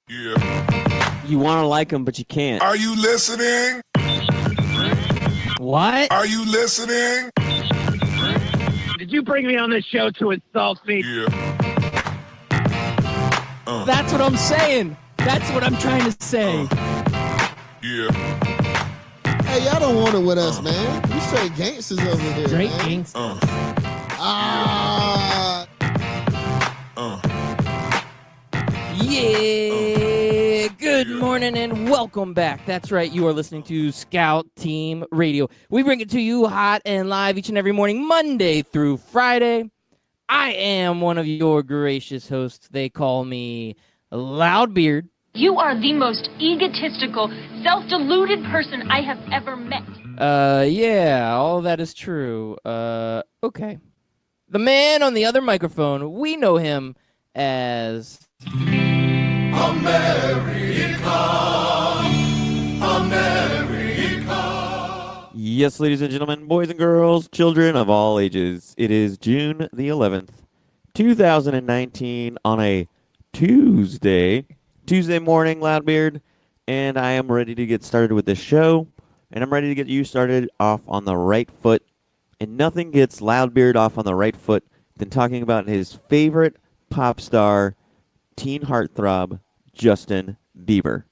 Yeah. You want to like him, but you can't. Are you listening? What? Are you listening? Did you bring me on this show to insult me? Yeah. That's what I'm saying. That's what I'm trying to say. Yeah. Hey, y'all don't want it with us, man. We straight gangsters over here. Straight man. gangsters. Ah. Yeah. Good morning and welcome back. That's right. You are listening to Scout Team Radio. We bring it to you hot and live each and every morning, Monday through Friday. I am one of your gracious hosts. They call me Loudbeard. You are the most egotistical, self-deluded person I have ever met. Yeah, all that is true. Okay. The man on the other microphone, we know him as... Yes, ladies and gentlemen, boys and girls, children of all ages. It is June the 11th, 2019 on a Tuesday morning, Loudbeard, and I am ready to get started with this show, and I'm ready to get you started off on the right foot, and nothing gets Loudbeard off on the right foot than talking about his favorite pop star, teen heartthrob, Justin Bieber.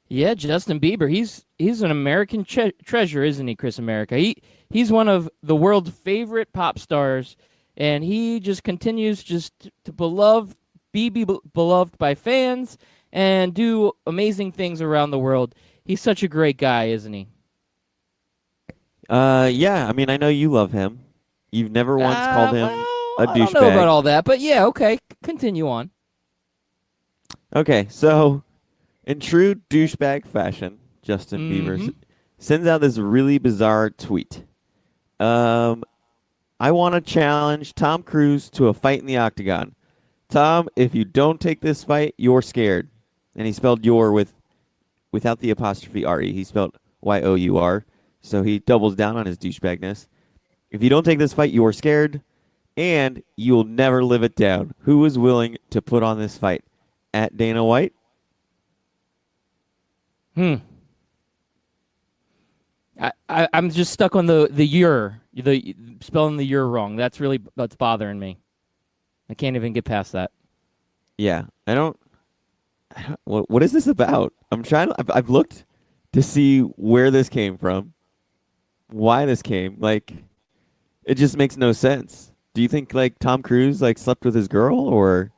Yeah, Justin Bieber. He's an American treasure, isn't he, Chris America? He's one of the world's favorite pop stars, and he just continues just to be beloved by fans and do amazing things around the world. He's such a great guy, isn't he? Yeah, I mean, I know you love him. You've never once called him a douchebag. I don't know about all that, but yeah, okay. Continue on. Okay, so in true douchebag fashion, Justin Bieber sends out this really bizarre tweet. I want to challenge Tom Cruise to a fight in the octagon. Tom, if you don't take this fight, you're scared. And he spelled your without the apostrophe R-E. He spelled Y-O-U-R. So he doubles down on his douchebagness. If you don't take this fight, you're scared. And you'll never live it down. Who is willing to put on this fight? At Dana White? I'm just stuck on the spelling the "your" wrong. That's bothering me. I can't even get past that. Yeah, I don't. What is this about? I've looked to see where this came from, why this came. Like, it just makes no sense. Do you think like Tom Cruise like slept with his girl, or?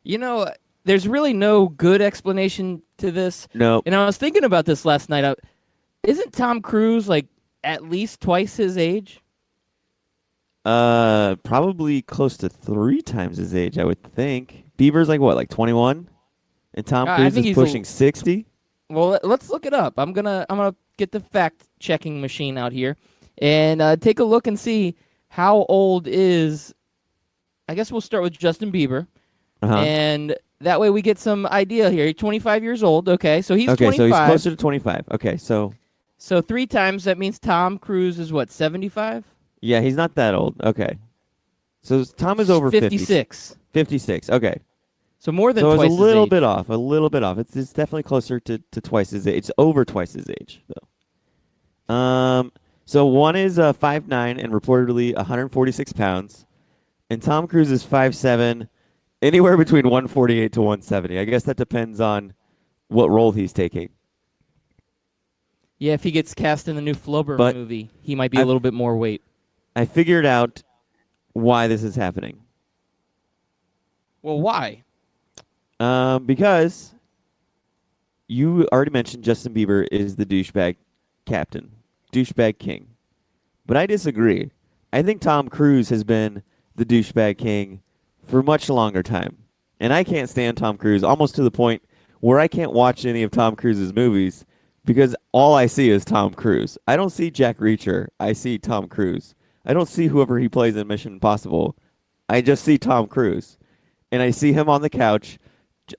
You know, there's really no good explanation to this. No. And I was thinking about this last night. Isn't Tom Cruise like at least twice his age? Probably close to 3 times his age, I would think. Bieber's like what, like 21, and Tom Cruise is pushing 60. Well, let's look it up. I'm gonna get the fact checking machine out here, and take a look and see how old is. I guess we'll start with Justin Bieber, and that way we get some idea here. He's 25 years old. Okay, so he's 25. So he's closer to 25. Okay, so 3 times, that means Tom Cruise is what, 75? Yeah, he's not that old. Okay. So Tom is over 56. 56. Okay. So more than twice his age. So it's a little bit off. A little bit off. It's definitely closer to twice his age. It's over twice his age, though. So one is 5'9" and reportedly 146 pounds. And Tom Cruise is 5'7", anywhere between 148 to 170. I guess that depends on what role he's taking. Yeah, if he gets cast in the new Flubber movie, he might be a little bit more weight. I figured out why this is happening. Well, why? Because you already mentioned Justin Bieber is the douchebag captain, douchebag king. But I disagree. I think Tom Cruise has been the douchebag king for much longer time. And I can't stand Tom Cruise, almost to the point where I can't watch any of Tom Cruise's movies because all I see is Tom Cruise. I don't see Jack Reacher. I see Tom Cruise. I don't see whoever he plays in Mission Impossible. I just see Tom Cruise. And I see him on the couch,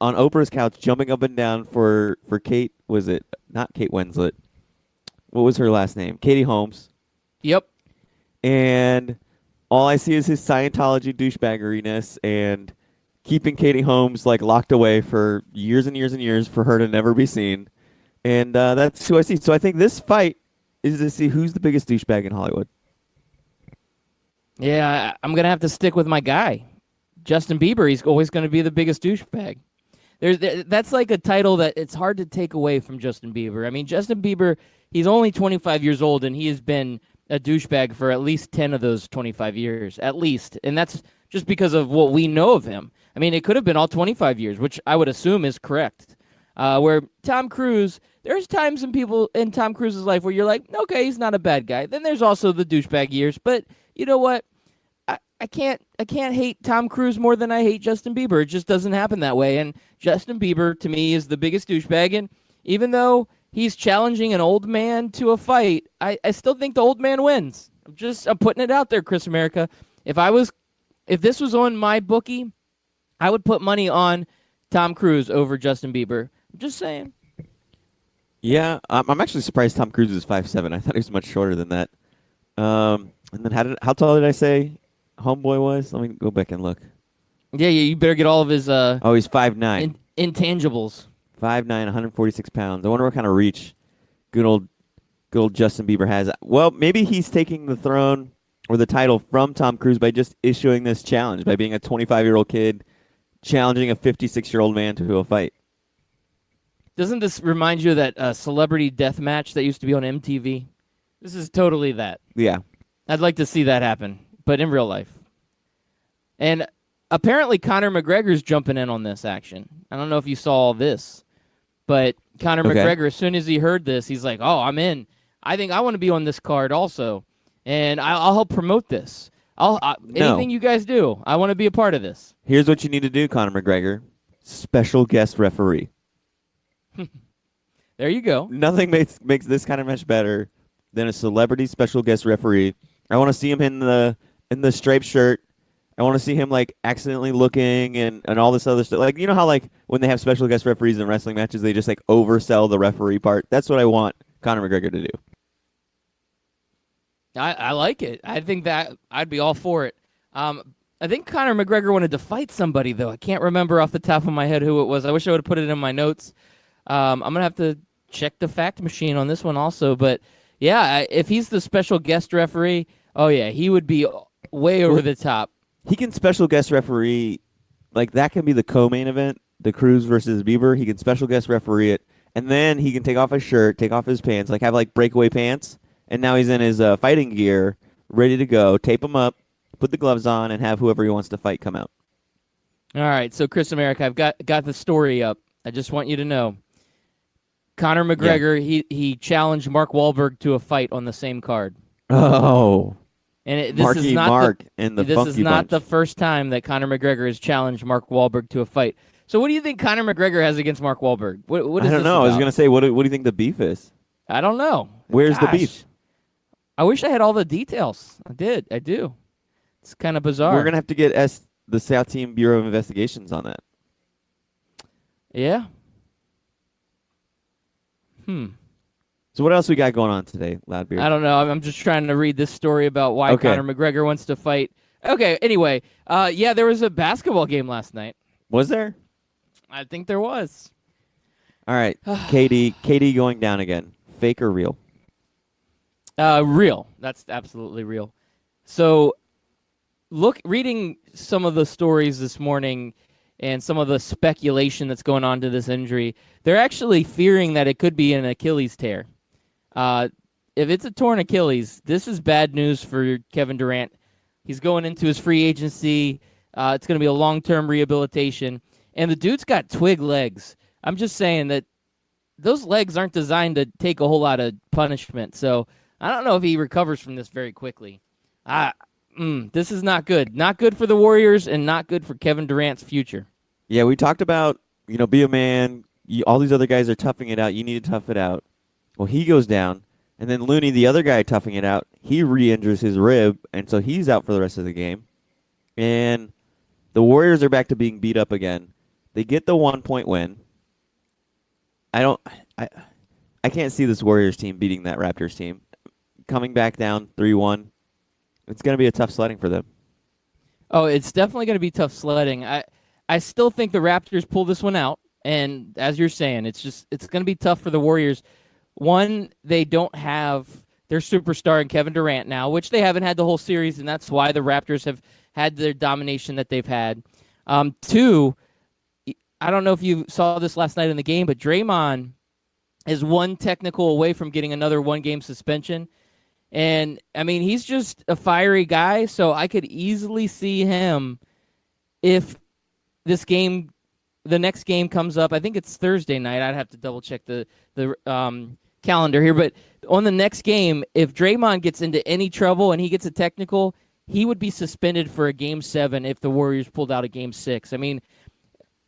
on Oprah's couch, jumping up and down for Kate, was it? Not Kate Winslet. What was her last name? Katie Holmes. Yep. And all I see is his Scientology douchebaggeriness, and keeping Katie Holmes like locked away for years and years and years for her to never be seen. And that's who I see. So I think this fight is to see who's the biggest douchebag in Hollywood. Yeah, I'm gonna have to stick with my guy, Justin Bieber. He's always gonna be the biggest douchebag. That's like a title that it's hard to take away from Justin Bieber. I mean, Justin Bieber, he's only 25 years old, and he has been a douchebag for at least 10 of those 25 years, at least. And that's just because of what we know of him. I mean, it could have been all 25 years, which I would assume is correct. Where Tom Cruise, there's times in people in Tom Cruise's life where you're like, okay, he's not a bad guy. Then there's also the douchebag years. But you know what? I can't hate Tom Cruise more than I hate Justin Bieber. It just doesn't happen that way. And Justin Bieber, to me, is the biggest douchebag. And even though he's challenging an old man to a fight, I still think the old man wins. I'm putting it out there, Chris America. If this was on my bookie, I would put money on Tom Cruise over Justin Bieber. I'm just saying. Yeah, I'm actually surprised Tom Cruise is 5'7". I thought he was much shorter than that. And then how tall did I say Homeboy was? Let me go back and look. Yeah, you better get all of his Oh, he's 5'9". Intangibles. 5'9", 146 pounds. I wonder what kind of reach good old Justin Bieber has. Well, maybe he's taking the throne or the title from Tom Cruise by just issuing this challenge, by being a 25-year-old kid challenging a 56-year-old man to a fight. Doesn't this remind you of that celebrity death match that used to be on MTV? This is totally that. Yeah. I'd like to see that happen, but in real life. And apparently Conor McGregor's jumping in on this action. I don't know if you saw all this, but Conor McGregor, as soon as he heard this, he's like, oh, I'm in. I think I want to be on this card also, and I'll help promote this. Anything you guys do, I want to be a part of this. Here's what you need to do, Conor McGregor. Special guest referee. There you go. Nothing makes this kind of match better than a celebrity special guest referee. I want to see him in the striped shirt. I want to see him like accidentally looking and all this other stuff. Like, you know how like when they have special guest referees in wrestling matches, they just like oversell the referee part. That's what I want Conor McGregor to do. I like it. I think that I'd be all for it. I think Conor McGregor wanted to fight somebody, though. I can't remember off the top of my head who it was. I wish I would have put it in my notes. I'm going to have to check the fact machine on this one also. But, yeah, if he's the special guest referee, oh, yeah, he would be way over the top. He can special guest referee. Like, that can be the co-main event, the Cruz versus Bieber. He can special guest referee it. And then he can take off his shirt, take off his pants, like have, like, breakaway pants. And now he's in his fighting gear, ready to go, tape him up, put the gloves on, and have whoever he wants to fight come out. All right, so Chris America, I've got the story up. I just want you to know. Conor McGregor, he challenged Mark Wahlberg to a fight on the same card. Oh. And this Marky is not Mark and the this Funky is not Bunch. the first time that Conor McGregor has challenged Mark Wahlberg to a fight. So what do you think Conor McGregor has against Mark Wahlberg? What is I don't this know. I was about? going to say, what do you think the beef is? I don't know. Where's the Gosh. beef? I wish I had all the details. I do. It's kind of bizarre. We're going to have to get the South Team Bureau of Investigations on that. Yeah. So what else we got going on today, Loudbeard? I don't know. I'm just trying to read this story about why Okay. Conor McGregor wants to fight. Okay, anyway. Yeah, there was a basketball game last night. Was there? I think there was. All right. KD going down again. Fake or real? Real. That's absolutely real. So, reading some of the stories this morning and some of the speculation that's going on to this injury, they're actually fearing that it could be an Achilles tear. If it's a torn Achilles, this is bad news for Kevin Durant. He's going into his free agency. It's going to be a long-term rehabilitation. And the dude's got twig legs. I'm just saying that those legs aren't designed to take a whole lot of punishment. So I don't know if he recovers from this very quickly. This is not good. Not good for the Warriors and not good for Kevin Durant's future. Yeah, we talked about, be a man. All these other guys are toughing it out. You need to tough it out. Well, he goes down. And then Looney, the other guy toughing it out, he re-injures his rib, and so he's out for the rest of the game. And the Warriors are back to being beat up again. They get the 1-point win. I can't see this Warriors team beating that Raptors team. Coming back down 3-1, it's going to be a tough sledding for them. Oh, it's definitely going to be tough sledding. I still think the Raptors pull this one out. And as you're saying, it's going to be tough for the Warriors. One, they don't have their superstar in Kevin Durant now, which they haven't had the whole series, and that's why the Raptors have had their domination that they've had. Two, I don't know if you saw this last night in the game, but Draymond is one technical away from getting another one-game suspension. And, I mean, he's just a fiery guy, so I could easily see him if this game, the next game comes up. I think it's Thursday night. I'd have to double-check the calendar here. But on the next game, if Draymond gets into any trouble and he gets a technical, he would be suspended for a Game 7 if the Warriors pulled out a Game 6. I mean,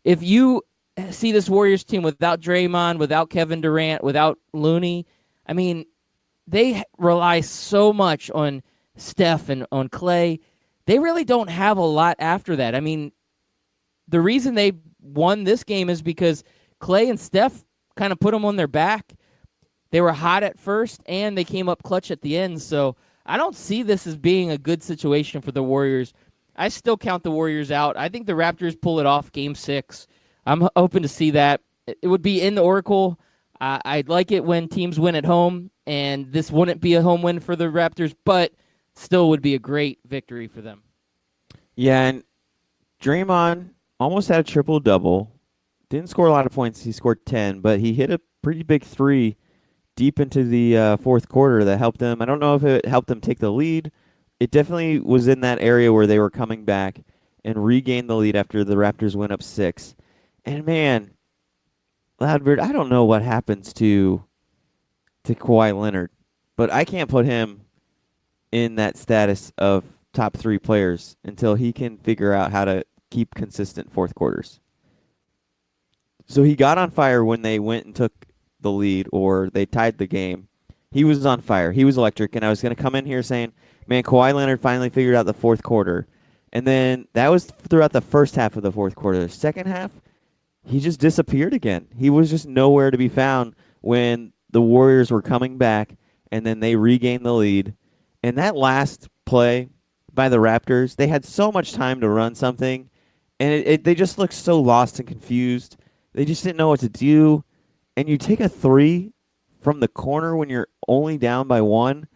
if you see this Warriors team without Draymond, without Kevin Durant, without Looney, I mean, they rely so much on Steph and on Clay. They really don't have a lot after that. I mean, the reason they won this game is because Clay and Steph kind of put them on their back. They were hot at first, and they came up clutch at the end. So I don't see this as being a good situation for the Warriors. I still count the Warriors out. I think the Raptors pull it off Game 6. I'm hoping to see that. It would be in the Oracle. I'd like it when teams win at home, and this wouldn't be a home win for the Raptors, but still would be a great victory for them. Yeah, and Draymond almost had a triple-double. Didn't score a lot of points. He scored 10, but he hit a pretty big three deep into the fourth quarter that helped them. I don't know if it helped them take the lead. It definitely was in that area where they were coming back and regained the lead after the Raptors went up 6. And, man, Loudbird, I don't know what happens to Kawhi Leonard, but I can't put him in that status of top 3 players until he can figure out how to keep consistent fourth quarters. So he got on fire when they went and took the lead or they tied the game. He was on fire. He was electric, and I was going to come in here saying, man, Kawhi Leonard finally figured out the fourth quarter. And then that was throughout the first half of the fourth quarter. The second half, he just disappeared again. He was just nowhere to be found when the Warriors were coming back, and then they regained the lead. And that last play by the Raptors, they had so much time to run something, and they just looked so lost and confused. They just didn't know what to do. And you take a 3 from the corner when you're only down by 1,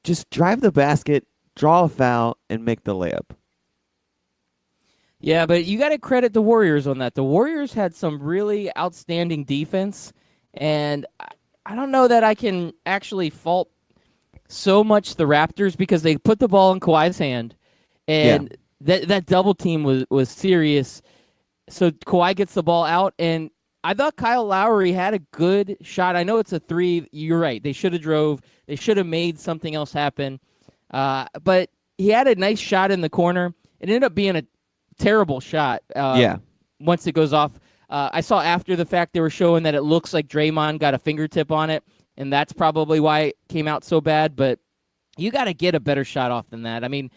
just drive the basket, draw a foul, and make the layup. Yeah, but you got to credit the Warriors on that. The Warriors had some really outstanding defense, and I don't know that I can actually fault so much the Raptors because they put the ball in Kawhi's hand, and that double team was serious. So Kawhi gets the ball out, and I thought Kyle Lowry had a good shot. I know it's a 3. You're right. They should have drove. They should have made something else happen. But he had a nice shot in the corner. It ended up being a terrible shot. Once it goes off. I saw after the fact they were showing that it looks like Draymond got a fingertip on it, and that's probably why it came out so bad. But you got to get a better shot off than that. I mean,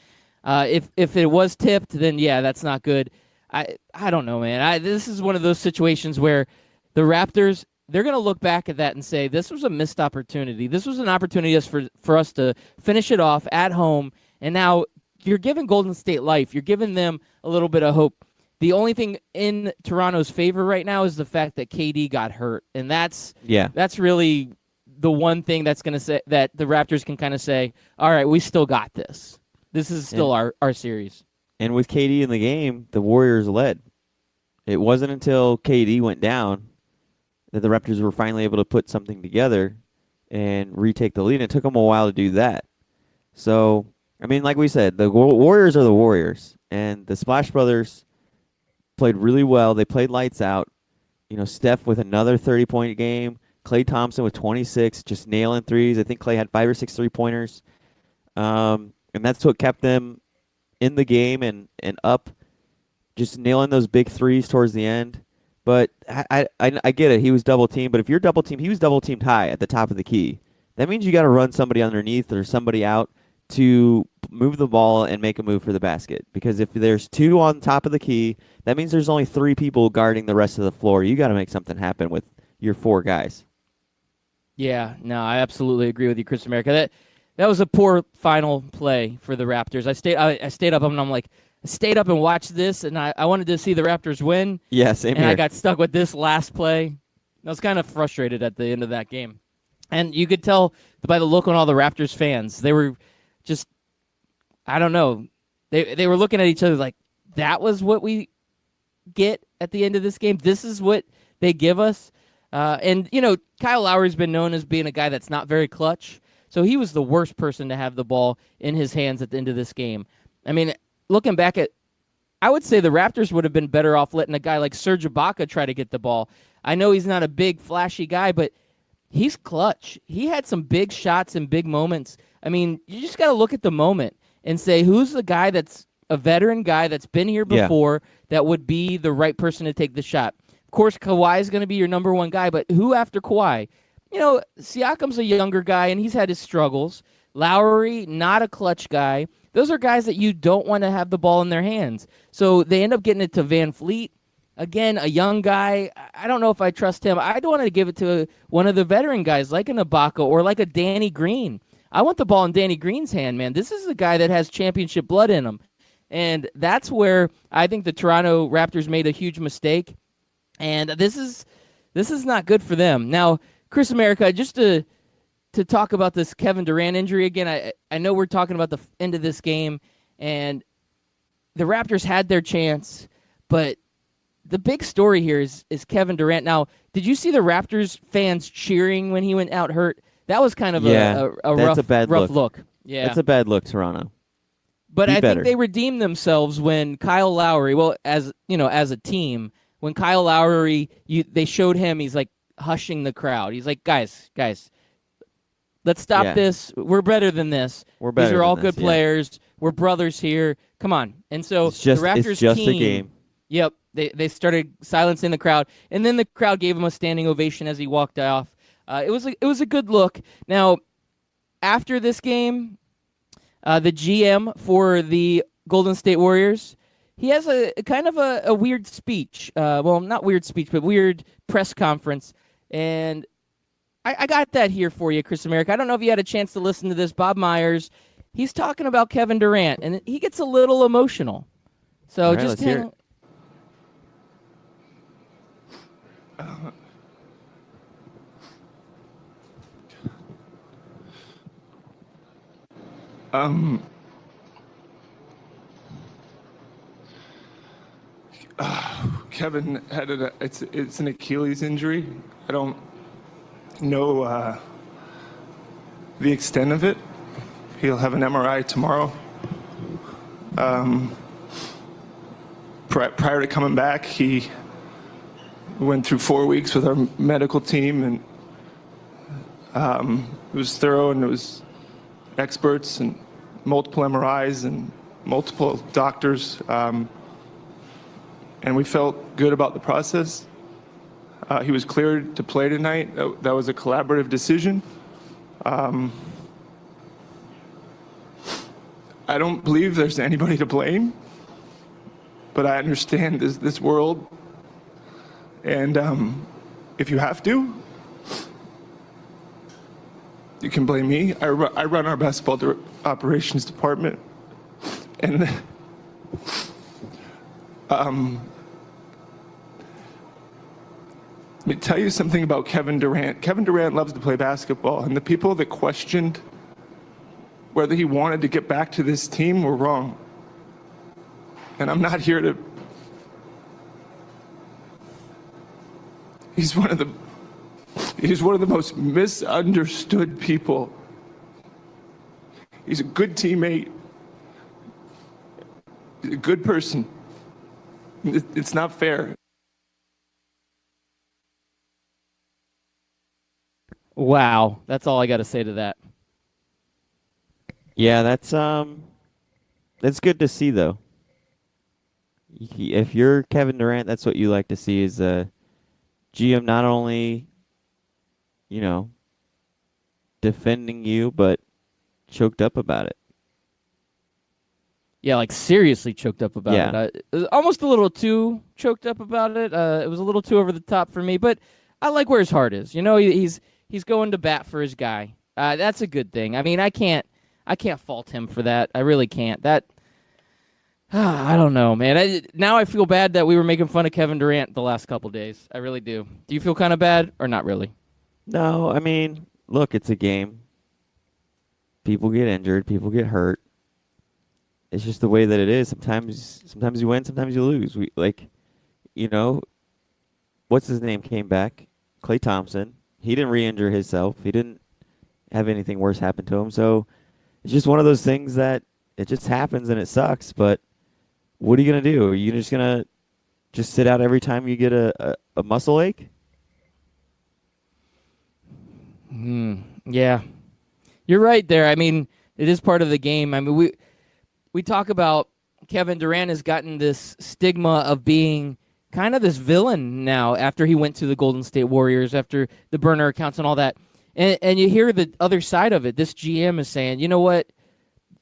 if it was tipped, then yeah, that's not good. I don't know, man. This is one of those situations where the Raptors, they're going to look back at that and say, this was a missed opportunity. This was an opportunity for us to finish it off at home, and now you're giving Golden State life. You're giving them a little bit of hope. The only thing in Toronto's favor right now is the fact that KD got hurt, and that's really the one thing that's going to say that the Raptors can kind of say, all right, we still got this. This is still our series. And with KD in the game, the Warriors led. It wasn't until KD went down that the Raptors were finally able to put something together and retake the lead. And it took them a while to do that. So, I mean, like we said, the Warriors are the Warriors. And the Splash Brothers played really well. They played lights out. You know, Steph with another 30-point game. Klay Thompson with 26, just nailing threes. I think Klay had 5 or 6 three-pointers. And that's what kept them in the game and up, just nailing those big threes towards the end. But I get it. He was double-teamed. But if you're double-teamed, he was double-teamed high at the top of the key. That means you got to run somebody underneath or somebody out to move the ball and make a move for the basket. Because if there's 2 on top of the key, that means there's only 3 people guarding the rest of the floor. You got to make something happen with your 4 guys. Yeah, no, I absolutely agree with you, Chris America. That was a poor final play for the Raptors. I stayed up and I'm like, stayed up and watched this, and I wanted to see the Raptors win, Yeah, same and here. I got stuck with this last play. I was kind of frustrated at the end of that game. And you could tell by the look on all the Raptors fans. They were just, I don't know. They were looking at each other like, that was what we get at the end of this game? This is what they give us? And, Kyle Lowry's been known as being a guy that's not very clutch. So he was the worst person to have the ball in his hands at the end of this game. I mean, looking back I would say the Raptors would have been better off letting a guy like Serge Ibaka try to get the ball. I know he's not a big, flashy guy, but he's clutch. He had some big shots and big moments. I mean, you just got to look at the moment and say, who's the guy that's a veteran guy that's been here before that would be the right person to take the shot? Of course, Kawhi is going to be your number one guy, but who after Kawhi? Siakam's a younger guy, and he's had his struggles. Lowry, not a clutch guy. Those are guys that you don't want to have the ball in their hands. So they end up getting it to Van Fleet. Again, a young guy. I don't know if I trust him. I don't want to give it to one of the veteran guys like an Ibaka or like a Danny Green. I want the ball in Danny Green's hand, man. This is a guy that has championship blood in him. And that's where I think the Toronto Raptors made a huge mistake. And this is not good for them. Now, Chris America, just to talk about this Kevin Durant injury again, I know we're talking about the end of this game, and the Raptors had their chance, but the big story here is Kevin Durant. Now, did you see the Raptors fans cheering when he went out hurt? That was kind of a rough look. Yeah, That's a bad look, Toronto. But Be I better. think they redeemed themselves when Kyle Lowry, as a team, when Kyle Lowry, they showed him, he's like hushing the crowd. He's like, guys, let's stop this. We're better than this. We're better These are than all this, good yeah. players. We're brothers here. Come on. And so It's just, the Raptors it's just team, a game. Yep. They started silencing the crowd, and then the crowd gave him a standing ovation as he walked off. It was a good look. Now, after this game, the GM for the Golden State Warriors, he has a kind of a weird speech. Well, not weird speech, but weird press conference. And I got that here for you, Chris America. I don't know if you had a chance to listen to this. Bob Myers, he's talking about Kevin Durant, and he gets a little emotional. So All right, just let's hear it. Kevin had it's an Achilles injury. I don't know the extent of it. He'll have an MRI tomorrow. Prior to coming back, he went through 4 weeks with our medical team, and it was thorough, and it was experts and multiple MRIs and multiple doctors. And we felt good about the process. He was cleared to play tonight. That was a collaborative decision. I don't believe there's anybody to blame, but I understand this world. And if you have to, you can blame me. I run our basketball operations department. And let me tell you something about Kevin Durant. Kevin Durant loves to play basketball, and the people that questioned whether he wanted to get back to this team were wrong. And I'm not here to... He's one of the most misunderstood people. He's a good teammate. He's a good person. It's not fair. Wow, that's all I got to say to that. Yeah, that's good to see though. If you're Kevin Durant, that's what you like to see is a GM not only, defending you, but choked up about it. Yeah, like seriously choked up about Yeah. it. It was almost a little too choked up about it. It was a little too over the top for me, but I like where his heart is. He's going to bat for his guy. That's a good thing. I mean, I can't fault him for that. I really can't. I don't know, man. Now I feel bad that we were making fun of Kevin Durant the last couple days. I really do. Do you feel kind of bad or not really? No, I mean, look, it's a game. People get injured, people get hurt. It's just the way that it is. Sometimes you win, sometimes you lose. We like, you know, what's his name came back? Klay Thompson. He didn't re-injure himself. He didn't have anything worse happen to him. So it's just one of those things that it just happens and it sucks. But what are you gonna do? Are you just gonna just sit out every time you get a muscle ache? Yeah, you're right there. I mean, it is part of the game. I mean, we talk about Kevin Durant has gotten this stigma of being kind of this villain now after he went to the Golden State Warriors, after the burner accounts and all that. And you hear the other side of it. This GM is saying, you know what?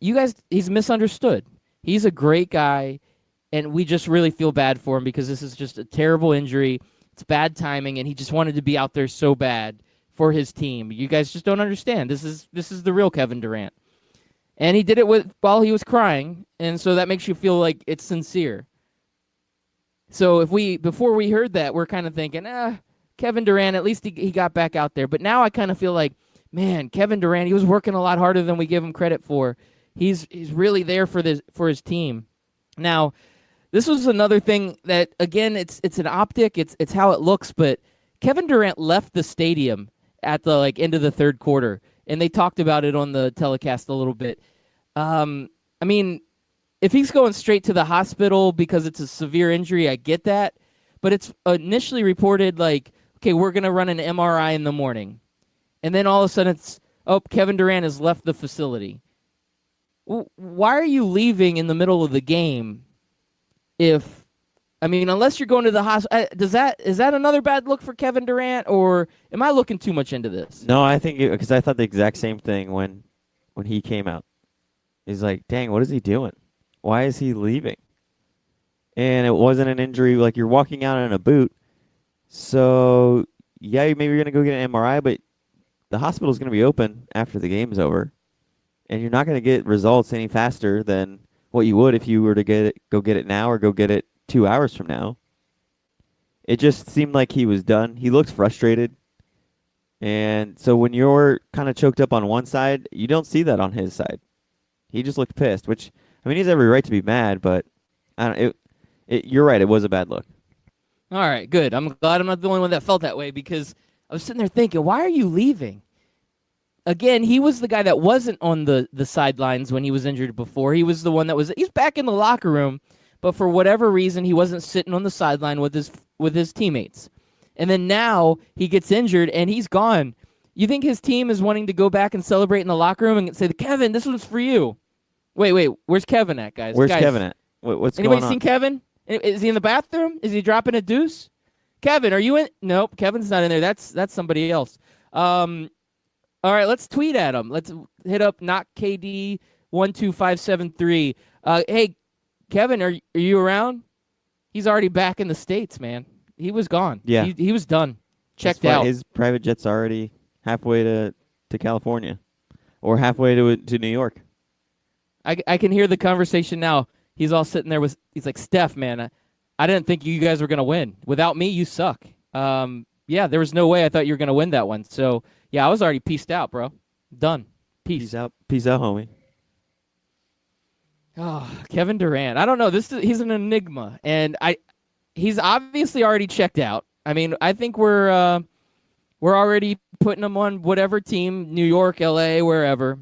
You guys, he's misunderstood. He's a great guy, and we just really feel bad for him because this is just a terrible injury. It's bad timing, and he just wanted to be out there so bad for his team. You guys just don't understand. This is the real Kevin Durant. And he did it while he was crying, and so that makes you feel like it's sincere. So before we heard that, we're kind of thinking, Kevin Durant, at least he got back out there. But now I kind of feel like, man, Kevin Durant, he was working a lot harder than we give him credit for. He's really there for his team. Now, this was another thing that, again, it's an optic, it's how it looks, but Kevin Durant left the stadium at the end of the third quarter, and they talked about it on the telecast a little bit. I mean, if he's going straight to the hospital because it's a severe injury, I get that. But it's initially reported okay, we're going to run an MRI in the morning. And then all of a sudden Kevin Durant has left the facility. Why are you leaving in the middle of the game unless you're going to the hospital? Is that another bad look for Kevin Durant, or am I looking too much into this? No, I think because I thought the exact same thing when he came out. He's like, dang, what is he doing? Why is he leaving? And it wasn't an injury like you're walking out in a boot. So, yeah, maybe you're going to go get an MRI, but the hospital's going to be open after the game's over. And you're not going to get results any faster than what you would if you were to go get it now or go get it 2 hours from now. It just seemed like he was done. He looked frustrated. And so when you're kind of choked up on one side, you don't see that on his side. He just looked pissed, which, I mean, he has every right to be mad, but you're right. It was a bad look. All right, good. I'm glad I'm not the only one that felt that way, because I was sitting there thinking, why are you leaving? Again, he was the guy that wasn't on the sidelines when he was injured before. He was the one he's back in the locker room, but for whatever reason, he wasn't sitting on the sideline with his teammates. And then now he gets injured and he's gone. You think his team is wanting to go back and celebrate in the locker room and say, Kevin, this one's for you? Wait, where's Kevin at, guys? Where's Kevin at? What's going on? Anybody seen Kevin? Is he in the bathroom? Is he dropping a deuce? Kevin, are you in? Nope, Kevin's not in there. That's somebody else. All right, let's tweet at him. Let's hit up KD12573. Hey, Kevin, are you around? He's already back in the States, man. He was gone. Yeah. He was done. Checked out. His private jet's already halfway to California or halfway to New York. I can hear the conversation now. He's all sitting there he's like, Steph, man, I didn't think you guys were going to win. Without me, you suck. Yeah, there was no way I thought you were going to win that one. So, yeah, I was already peaced out, bro. Done. Peace out, homie. Oh, Kevin Durant. I don't know. He's an enigma, and he's obviously already checked out. I mean, I think we're already putting him on whatever team, New York, LA, wherever.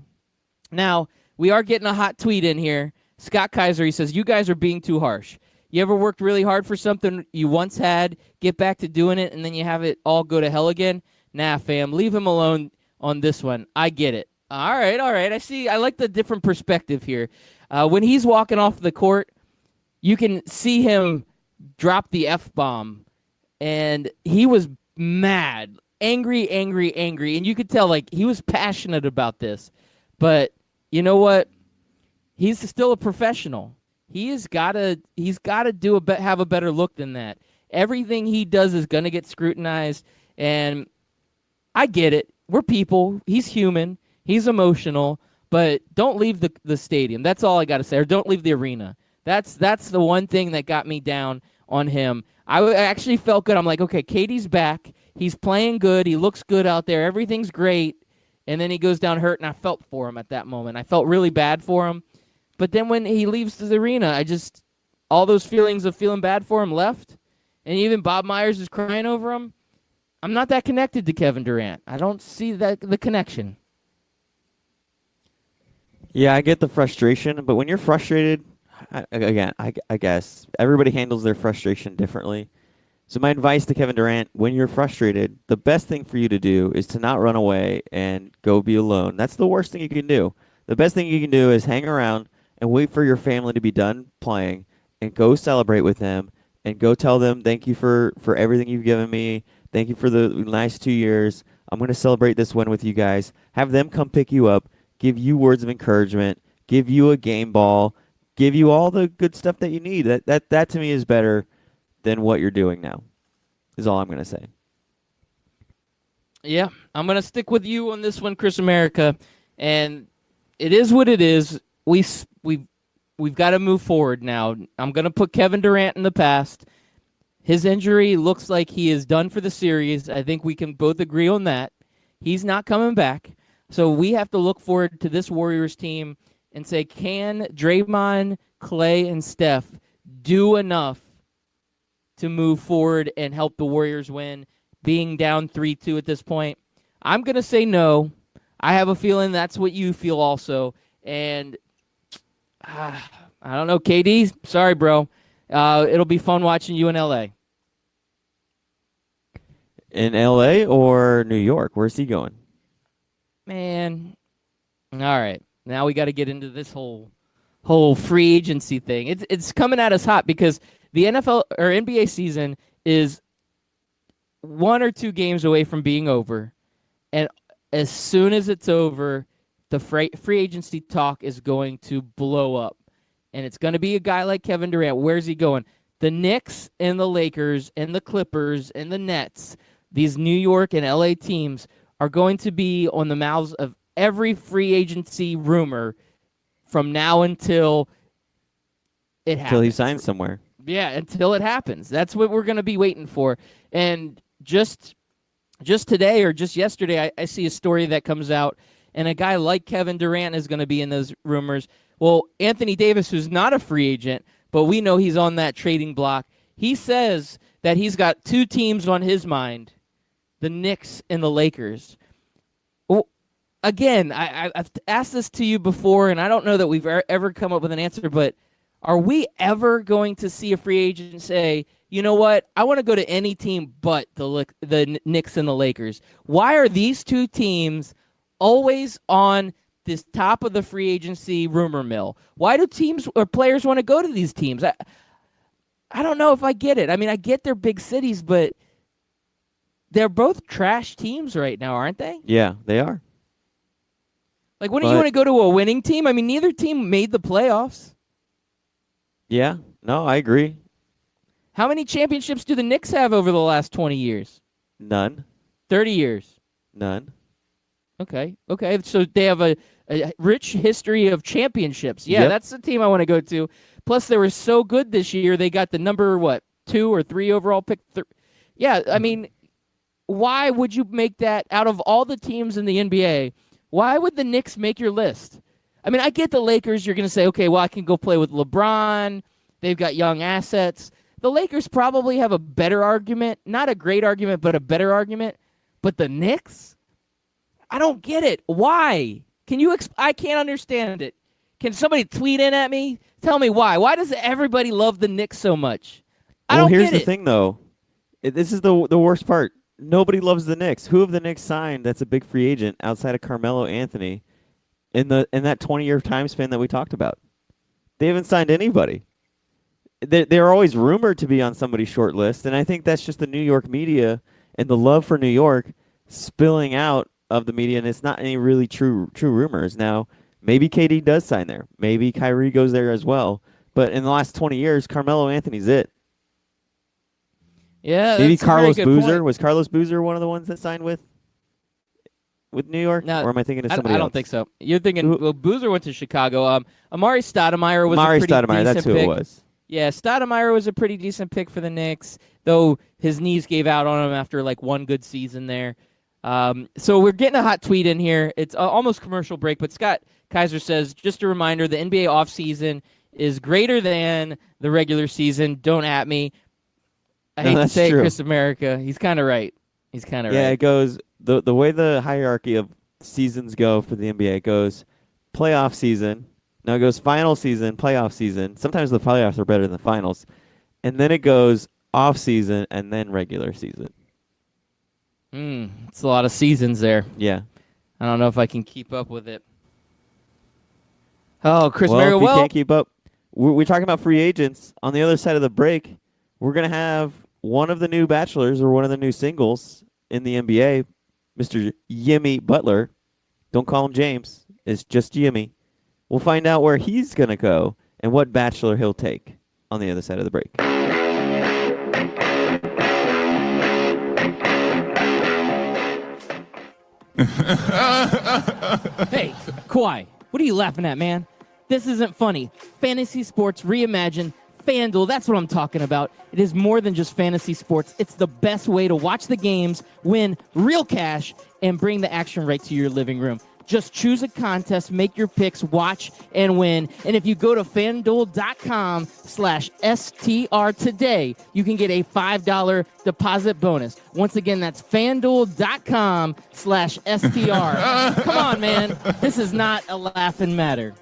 Now, we are getting a hot tweet in here. Scott Kaiser, he says, you guys are being too harsh. You ever worked really hard for something you once had, get back to doing it, and then you have it all go to hell again? Nah, fam, leave him alone on this one. I get it. All right. I see. I like the different perspective here. When he's walking off the court, you can see him drop the F-bomb, and he was mad, angry, and you could tell he was passionate about this. But you know what? He's still a professional. He's got to have a better look than that. Everything he does is going to get scrutinized, and I get it. We're people. He's human. He's emotional, but don't leave the stadium. That's all I got to say. Or don't leave the arena. That's the one thing that got me down on him. I actually felt good. I'm like, okay, KD's back. He's playing good. He looks good out there. Everything's great. And then he goes down hurt, and I felt for him at that moment. I felt really bad for him. But then when he leaves the arena, all those feelings of feeling bad for him left. And even Bob Myers is crying over him. I'm not that connected to Kevin Durant. I don't see the connection. Yeah, I get the frustration, but when you're frustrated, I guess everybody handles their frustration differently. So my advice to Kevin Durant, when you're frustrated, the best thing for you to do is to not run away and go be alone. That's the worst thing you can do. The best thing you can do is hang around and wait for your family to be done playing and go celebrate with them and go tell them, thank you for everything you've given me. Thank you for the nice 2 years. I'm going to celebrate this win with you guys. Have them come pick you up, give you words of encouragement, give you a game ball, give you all the good stuff that you need. That to me is better than what you're doing now, is all I'm going to say. Yeah, I'm going to stick with you on this one, Chris America. And it is what it is. We've got to move forward now. I'm going to put Kevin Durant in the past. His injury looks like he is done for the series. I think we can both agree on that. He's not coming back. So we have to look forward to this Warriors team and say, can Draymond, Clay, and Steph do enough to move forward and help the Warriors win, being down 3-2 at this point? I'm going to say no. I have a feeling that's what you feel also. And I don't know, KD, sorry, bro. It'll be fun watching you in L.A. In L.A. or New York? Where's he going? Man. All right. Now we got to get into this whole free agency thing. It's coming at us hot because the NFL or NBA season is 1 or 2 games away from being over. And as soon as it's over, the free agency talk is going to blow up. And it's going to be a guy like Kevin Durant. Where's he going? The Knicks and the Lakers and the Clippers and the Nets, these New York and LA teams, are going to be on the mouths of every free agency rumor from now until it happens. Until he signs somewhere. Yeah, until it happens. That's what we're going to be waiting for. And just today or just yesterday, I see a story that comes out, and a guy like Kevin Durant is going to be in those rumors. Well, Anthony Davis, who's not a free agent, but we know he's on that trading block, he says that he's got 2 teams on his mind, the Knicks and the Lakers. Well, again, I've asked this to you before, and I don't know that we've ever come up with an answer, but are we ever going to see a free agent say, you know what, I want to go to any team but the Knicks and the Lakers? Why are these 2 teams always on this top of the free agency rumor mill? Why do teams or players want to go to these teams? I don't know if I get it. I mean, I get they're big cities, but they're both trash teams right now, aren't they? Yeah, they are. Like, wouldn't you want to go to a winning team? I mean, neither team made the playoffs. Yeah, no, I agree. How many championships do the Knicks have over the last 20 years? None. 30 years? None. Okay. So they have a rich history of championships. Yeah, Yep. That's the team I want to go to. Plus, they were so good this year. They got the number, 2 or 3 overall pick. Yeah, I mean, why would you make that out of all the teams in the NBA? Why would the Knicks make your list? I mean, I get the Lakers. You're going to say, okay, well, I can go play with LeBron. They've got young assets. The Lakers probably have a better argument. Not a great argument, but a better argument. But the Knicks? I don't get it. Why? Can you I can't understand it. Can somebody tweet in at me? Tell me why. Why does everybody love the Knicks so much? I don't here's get the it. thing, though. This is the worst part. Nobody loves the Knicks. Who have the Knicks signed that's a big free agent outside of Carmelo Anthony in that 20-year time span that we talked about? They haven't signed anybody. They're always rumored to be on somebody's short list, and I think that's just the New York media and the love for New York spilling out of the media, and it's not any really true rumors. Now, maybe KD does sign there. Maybe Kyrie goes there as well. But in the last 20 years, Carmelo Anthony's it. Yeah, Maybe that's a very Carlos good Boozer. point. Was Carlos Boozer one of the ones that signed with? with New York, No, or am I thinking of I somebody don't else? think so. You're thinking, Who- well, Boozer went to Chicago. Amari Stoudemire was Mari a pretty Stoudemire, decent that's who pick. it was. Yeah, Stoudemire was a pretty decent pick for the Knicks, though his knees gave out on him after like one good season there. So we're getting a hot tweet in here. It's almost commercial break, but Scott Kaiser says, just a reminder, the NBA offseason is greater than the regular season. Don't at me. I No, hate to that's say it, true. Chris America. He's kind of right. He's kind of Yeah, right. it goes the way the hierarchy of seasons go for the NBA. It goes playoff season. Now it goes final season, playoff season. Sometimes the playoffs are better than the finals, and then it goes off season and then regular season. It's a lot of seasons there. Yeah. I don't know if I can keep up with it. Oh, Chris Well, America. if you Well, can't keep up, we're talking about free agents. On the other side of the break, we're gonna have one of the new bachelors or one of the new singles in the NBA, Mr. Jimmy Butler. Don't call him James. It's just Jimmy. We'll find out where he's going to go and what bachelor he'll take on the other side of the break. hey, Kawhi, what are you laughing at, man? This isn't funny. Fantasy sports reimagined. FanDuel, that's what I'm talking about. It is more than just fantasy sports. It's the best way to watch the games, win real cash, and bring the action right to your living room. Just choose a contest, make your picks, watch, and win. And if you go to FanDuel.com/STR today, you can get a $5 deposit bonus. Once again, that's FanDuel.com/STR. Come on, man. This is not a laughing matter.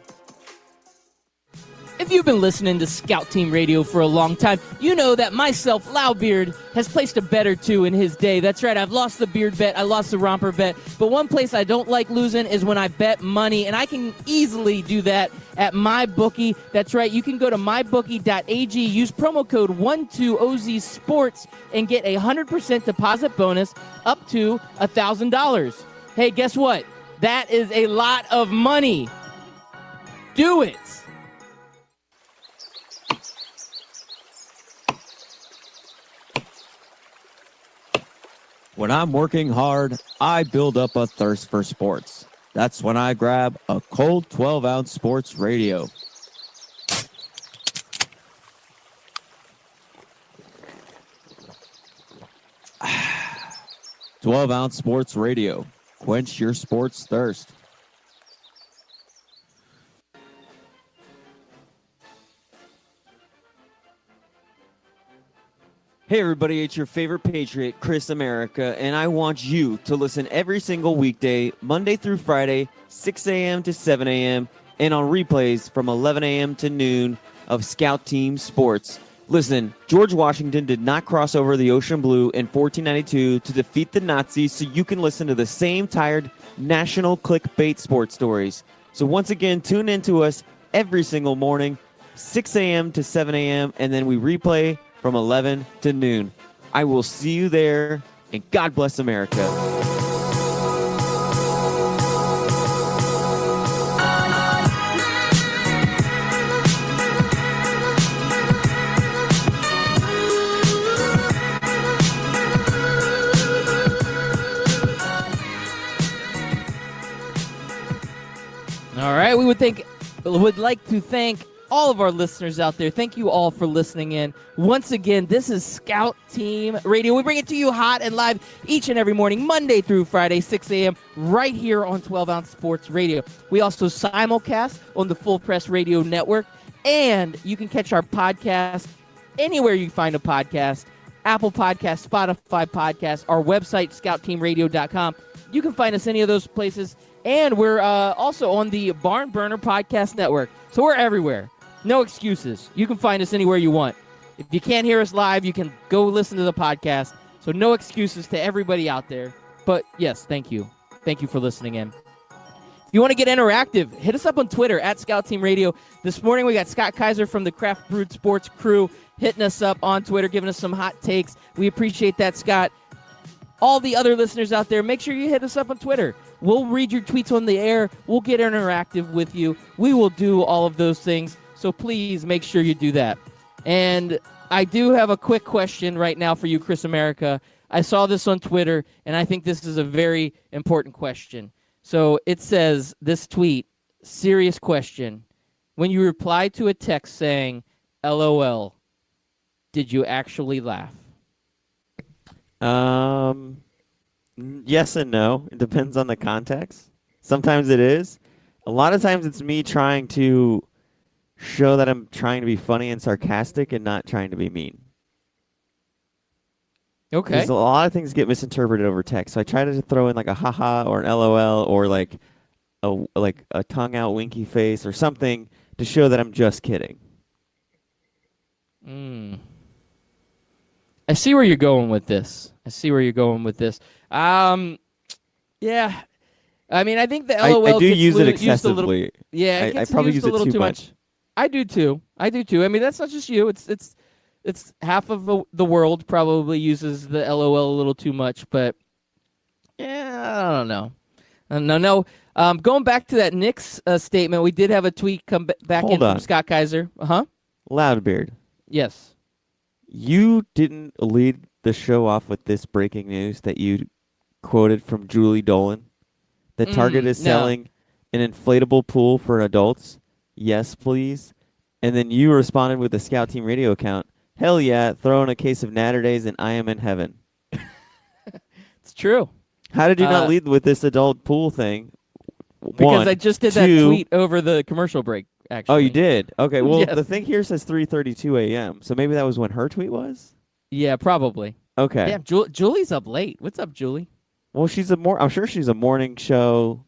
If you've been listening to Scout Team Radio for a long time, you know that myself, Loudbeard, has placed a bet or two in his day. That's right, I've lost the beard bet, I lost the romper bet, but one place I don't like losing is when I bet money, and I can easily do that at MyBookie. That's right, you can go to mybookie.ag, use promo code 12OZSports, and get a 100% deposit bonus up to $1,000. Hey, guess what? That is a lot of money. Do it. When I'm working hard, I build up a thirst for sports. That's when I grab a cold 12-ounce sports radio. Ah, 12-ounce sports radio. Quench your sports thirst. Hey everybody, it's your favorite Patriot, Chris America, and I want you to listen every single weekday, Monday through Friday, 6 a.m. to 7 a.m., and on replays from 11 a.m. to noon of Scout Team Sports. Listen, George Washington did not cross over the ocean blue in 1492 to defeat the Nazis, so you can listen to the same tired national clickbait sports stories. So once again, tune in to us every single morning, 6 a.m. to 7 a.m., and then we replay from 11 to noon. I will see you there, and God bless America. All right, we would like to thank all of our listeners out there. Thank you all for listening in. Once again, this is Scout Team Radio. We bring it to you hot and live each and every morning, Monday through Friday, 6 a.m., right here on 12-Ounce Sports Radio. We also simulcast on the Full Press Radio Network, and you can catch our podcast anywhere you find a podcast, Apple Podcast, Spotify Podcast, our website, scoutteamradio.com. You can find us any of those places, and we're also on the Barn Burner Podcast Network. So we're everywhere. No excuses. You can find us anywhere you want. If you can't hear us live, you can go listen to the podcast. So no excuses to everybody out there. But yes, thank you. Thank you for listening in. If you want to get interactive, hit us up on Twitter at Scout Team Radio. This morning we got Scott Kaiser from the Craft Brewed Sports crew hitting us up on Twitter, giving us some hot takes. We appreciate that, Scott. All the other listeners out there, make sure you hit us up on Twitter. We'll read your tweets on the air. We'll get interactive with you. We will do all of those things. So please make sure you do that. And I do have a quick question right now for you, Chris America. I saw this on Twitter, and I think this is a very important question. So it says, this tweet, serious question. When you reply to a text saying, LOL, did you actually laugh? Yes and no. It depends on the context. Sometimes it is. A lot of times it's me trying to show that I'm trying to be funny and sarcastic and not trying to be mean. Okay. Because a lot of things get misinterpreted over text. So I try to throw in like a haha or an LOL or like a tongue out winky face or something to show that I'm just kidding. I see where you're going with this. Yeah. I mean, I think the LOL I do gets use it used a little. excessively. Yeah, it I gets probably used use a little it too much. much. I do too. I mean, that's not just you. It's half of the world probably uses the LOL a little too much, but yeah, I don't know. No. Going back to that Knicks statement, we did have a tweet come back Hold in on. from Scott Kaiser. Loudbeard, Yes. you didn't lead the show off with this breaking news that you quoted from Julie Dolan. That Target is no. selling an inflatable pool for adults. Yes, please. And then you responded with the Scout Team Radio account. Hell yeah, throw in a case of Natter Days and I am in heaven. It's true. How did you not lead with this adult pool thing? Because I just did that tweet over the commercial break, actually. Oh, you did? Okay, well, Yes. the thing here says 3:32 a.m., so maybe that was when her tweet was? Yeah, probably. Okay. Damn, Julie's up late. What's up, Julie? Well, I'm sure she's a morning show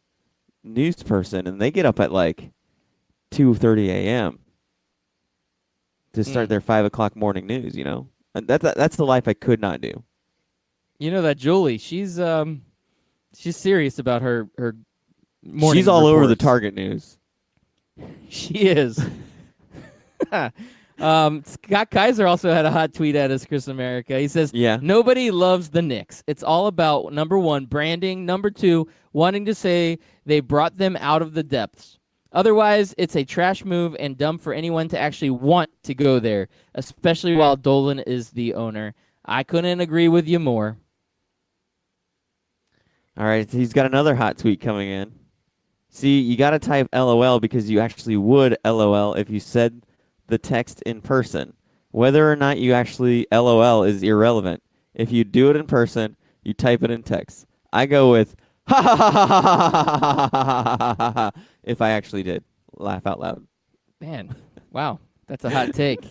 news person, and they get up at like 2:30 a.m. to start their 5 o'clock morning news, you know? And that's the life I could not do. You know that Julie, she's serious about her morning She's all over the reports. Target news. She is. Scott Kaiser also had a hot tweet at us, Chris America. He says, Yeah. Nobody loves the Knicks. It's all about, number one, branding. Number two, wanting to say they brought them out of the depths. Otherwise, it's a trash move and dumb for anyone to actually want to go there, especially while Dolan is the owner. I couldn't agree with you more. All right, he's got another hot tweet coming in. See, you got to type LOL because you actually would LOL if you said the text in person. Whether or not you actually LOL is irrelevant. If you do it in person, you type it in text. I go with ha ha ha ha ha ha ha ha ha ha if I actually did laugh out loud. Man, wow, that's a hot take.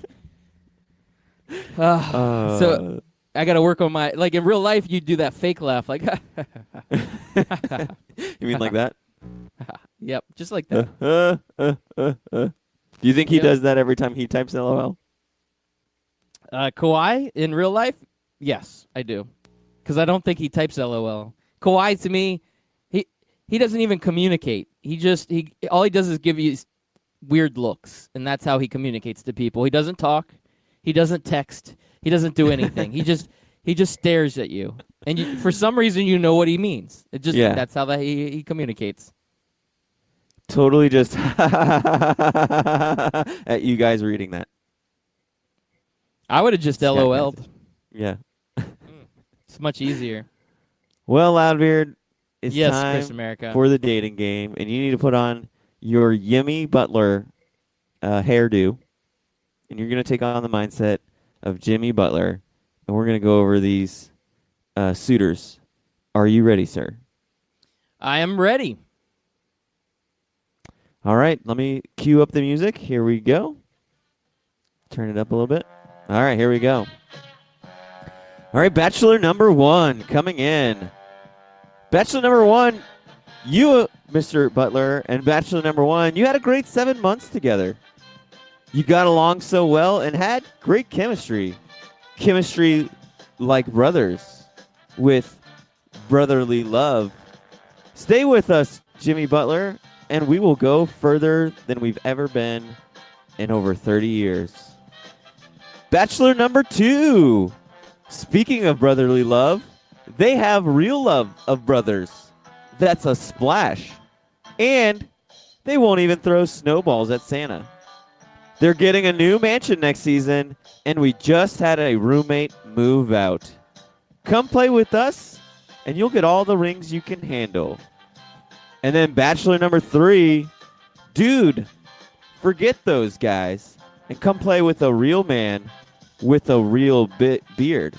So I got to work on my, like in real life, you do that fake laugh, like, You mean like that? yep, just like that. Do you think he Yep. does that every time he types LOL? Kawhi in real life, yes, I do, because I don't think he types LOL. Kawhi to me, he doesn't even communicate. He all he does is give you weird looks, and that's how he communicates to people. He doesn't talk, he doesn't text, he doesn't do anything. he just stares at you, and for some reason you know what he means. That's how he communicates. Totally just at you guys reading that. I would have just Scott LOL'd. Kaiser. Yeah. It's much easier. Well, Loudbeard, it's Yes, time Chris America. for the dating game, and you need to put on your Yimmy Butler hairdo, and you're going to take on the mindset of Jimmy Butler, and we're going to go over these suitors. Are you ready, sir? I am ready. All right, let me cue up the music. Here we go. Turn it up a little bit. All right, here we go. All right, Bachelor number 1 coming in. Bachelor number 1, you, Mr. Butler, and Bachelor number 1, you had a great 7 months together. You got along so well and had great chemistry. Chemistry like brothers with brotherly love. Stay with us, Jimmy Butler, and we will go further than we've ever been in over 30 years. Bachelor number 2. Speaking of brotherly love, they have real love of brothers. That's a splash. And they won't even throw snowballs at Santa. They're getting a new mansion next season, and we just had a roommate move out. come play with us, and you'll get all the rings you can handle. And then bachelor number 3, dude, forget those guys and come play with a real man with a real beard.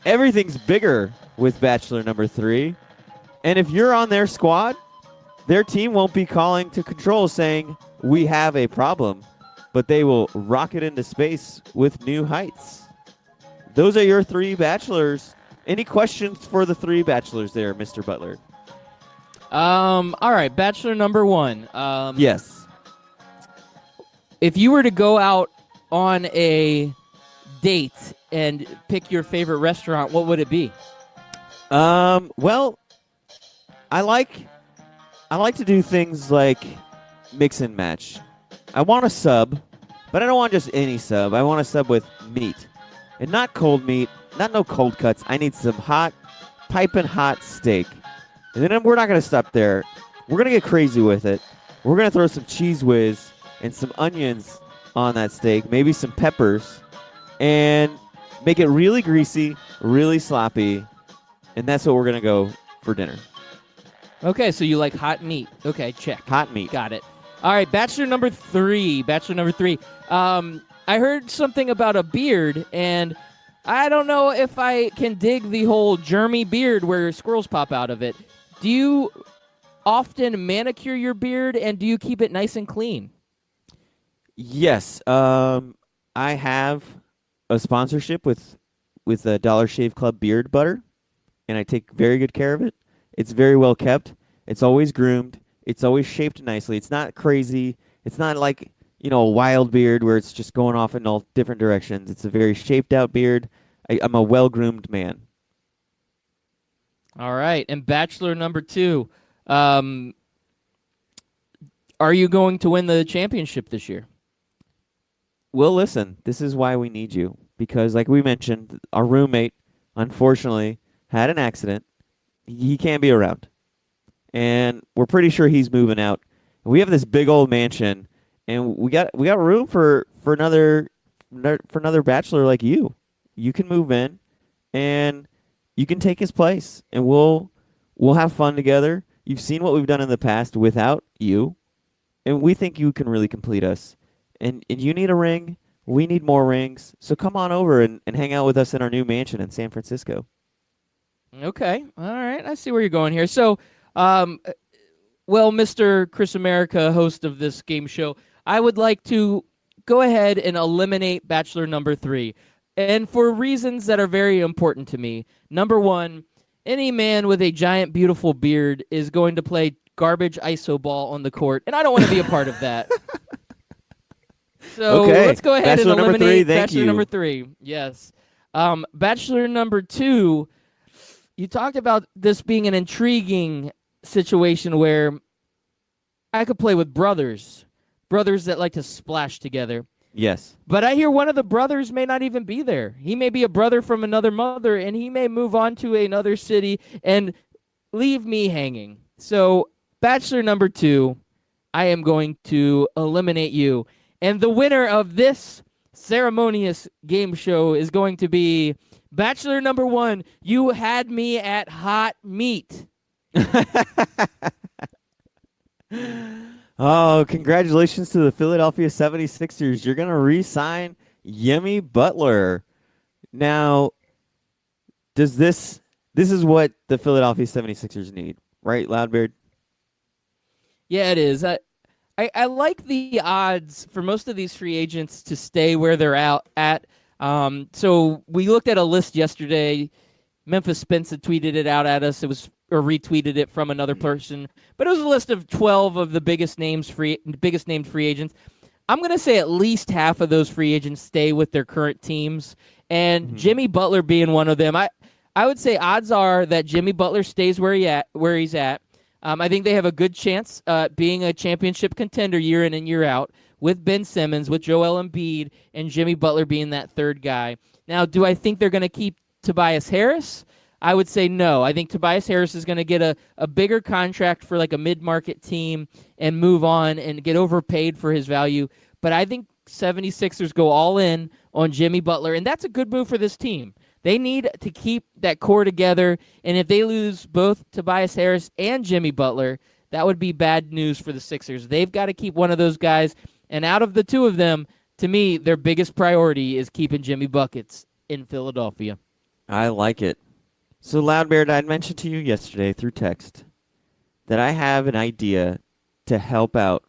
Everything's bigger with bachelor number 3. And if you're on their squad, their team won't be calling to control saying, we have a problem, but they will rocket into space with new heights. Those are your 3 bachelors. Any questions for the 3 bachelors there, Mr. Butler? All right, bachelor number 1. Yes. If you were to go out on a date and pick your favorite restaurant, what would it be? Well, I like to do things like mix and match. I want a sub, but I don't want just any sub. I want a sub with meat. And not cold meat, not no cold cuts. I need some hot, piping hot steak. And then we're not going to stop there. We're going to get crazy with it. We're going to throw some Cheese Whiz and some onions on that steak, maybe some peppers, and make it really greasy, really sloppy. And that's what we're going to go for dinner. Okay, so you like hot meat. Okay, check. Hot meat. Got it. All right, bachelor number 3. I heard something about a beard, and I don't know if I can dig the whole Jeremy beard where squirrels pop out of it. Do you often manicure your beard, and do you keep it nice and clean? Yes. I have a sponsorship with the Dollar Shave Club beard butter, and I take very good care of it. It's very well kept. It's always groomed. It's always shaped nicely. It's not crazy. It's not like, a wild beard where it's just going off in all different directions. It's a very shaped out beard. I'm a well-groomed man. All right, and bachelor number 2. Are you going to win the championship this year? Well, listen, this is why we need you. Because like we mentioned, our roommate, unfortunately, had an accident. He can't be around. And we're pretty sure he's moving out. We have this big old mansion, and we got room for another bachelor like you. You can move in, and you can take his place, and we'll have fun together. You've seen what we've done in the past without you, and we think you can really complete us. And you need a ring. We need more rings. So come on over and hang out with us in our new mansion in San Francisco. Okay. All right. I see where you're going here. So, well, Mr. Chris America, host of this game show, I would like to go ahead and eliminate bachelor number 3. And for reasons that are very important to me. Number 1, any man with a giant, beautiful beard is going to play garbage iso ball on the court, and I don't want to be a part of that. So Okay. let's go ahead Bachelor and number eliminate 3, thank bachelor you. number 3. Yes. Bachelor number 2, you talked about this being an intriguing situation where I could play with brothers that like to splash together. Yes. But I hear one of the brothers may not even be there. He may be a brother from another mother, and he may move on to another city and leave me hanging. So, bachelor number 2, I am going to eliminate you. And the winner of this ceremonious game show is going to be bachelor number 1. You had me at hot meat. Oh, congratulations to the Philadelphia 76ers. You're going to re-sign Jimmy Butler. Now, this is what the Philadelphia 76ers need, right, Loudbeard? Yeah, it is. I like the odds for most of these free agents to stay where they're at. So we looked at a list yesterday. Memphis Spence had tweeted it out at us. Or retweeted it from another person. But it was a list of 12 of the biggest named free agents. I'm going to say at least half of those free agents stay with their current teams. And Jimmy Butler being one of them. I would say odds are that Jimmy Butler stays where he's at. I think they have a good chance being a championship contender year in and year out with Ben Simmons, with Joel Embiid, and Jimmy Butler being that third guy. Now, do I think they're going to keep Tobias Harris? I would say no. I think Tobias Harris is going to get a bigger contract for like a mid-market team and move on and get overpaid for his value. But I think 76ers go all in on Jimmy Butler, and that's a good move for this team. They need to keep that core together, and if they lose both Tobias Harris and Jimmy Butler, that would be bad news for the Sixers. They've got to keep one of those guys, and out of the two of them, to me, their biggest priority is keeping Jimmy Buckets in Philadelphia. I like it. So, Loudbeard, I mentioned to you yesterday through text that I have an idea to help out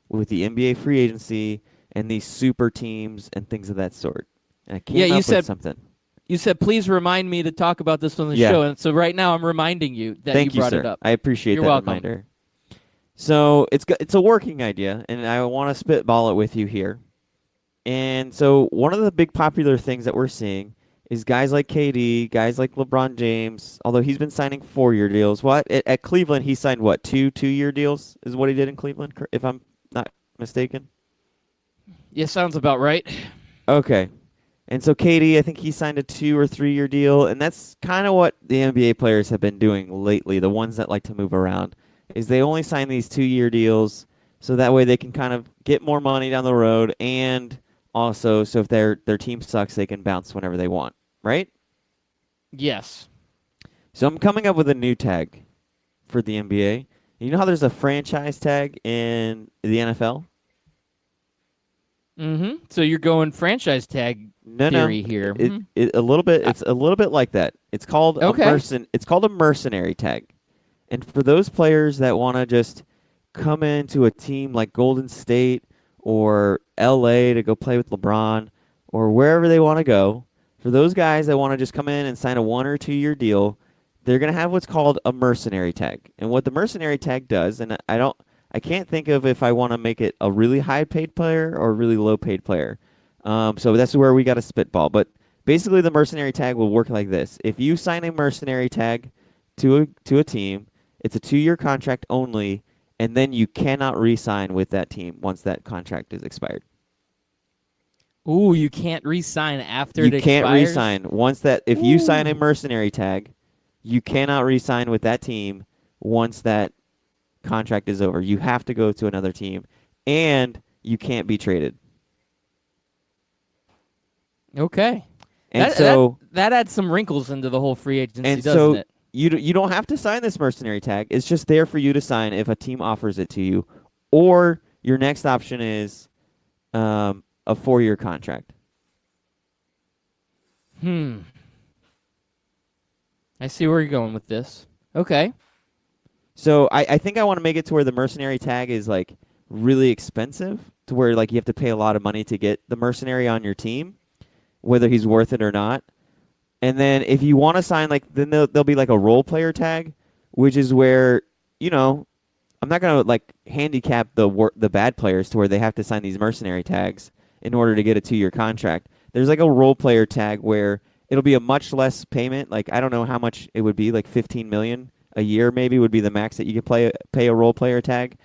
with the NBA free agency and these super teams and things of that sort. And I came Yeah, you up said- with something. You said, please remind me to talk about this on the Yeah. show, and so right now I'm reminding you that Thank you brought sir. it up. I appreciate You're that welcome. reminder. So it's a working idea, and I want to spitball it with you here. And so one of the big popular things that we're seeing is guys like KD, guys like LeBron James, although he's been signing 4-year deals. What at Cleveland he signed what, 2-year deals is what he did in Cleveland, if I'm not mistaken. Yeah, sounds about right. Okay. And so KD, I think he signed a 2 or 3-year deal, and that's kind of what the NBA players have been doing lately, the ones that like to move around, is they only sign these 2-year deals so that way they can kind of get more money down the road, and also so if their team sucks, they can bounce whenever they want, right? Yes. So I'm coming up with a new tag for the NBA. You know how there's a franchise tag in the NFL? Mm-hmm. So you're going franchise tag No, theory no. here. A little bit. It's a little bit like that. It's called Okay. It's called a mercenary tag, and for those players that want to just come into a team like Golden State or LA to go play with LeBron or wherever they want to go, for those guys that want to just come in and sign a 1 or 2 year deal, they're gonna have what's called a mercenary tag. And what the mercenary tag does, and I can't think of if I want to make it a really high paid player or a really low paid player. So that's where we got to spitball. But basically, the mercenary tag will work like this: if you sign a mercenary tag to a team, it's a 2-year contract only, and then you cannot re-sign with that team once that contract is expired. Ooh, you can't re-sign after You it can't expires? re-sign once that. If you sign a Ooh. mercenary tag, you cannot re-sign with that team once that contract is over. You have to go to another team, and you can't be traded. Okay. And that, so. that adds some wrinkles into the whole free agency, And doesn't so it? you don't have to sign this mercenary tag. It's just there for you to sign if a team offers it to you, or your next option is a 4-year contract. I see where you're going with this. Okay. So I think I want to make it to where the mercenary tag is like really expensive, to where like you have to pay a lot of money to get the mercenary on your team, whether he's worth it or not. And then if you want to sign, like, then there'll be like a role player tag, which is where, I'm not gonna like handicap the bad players to where they have to sign these mercenary tags in order to get a 2-year contract. There's like a role player tag where it'll be a much less payment. Like, I don't know how much it would be, like $15 million a year maybe would be the max that you could pay a role player tag.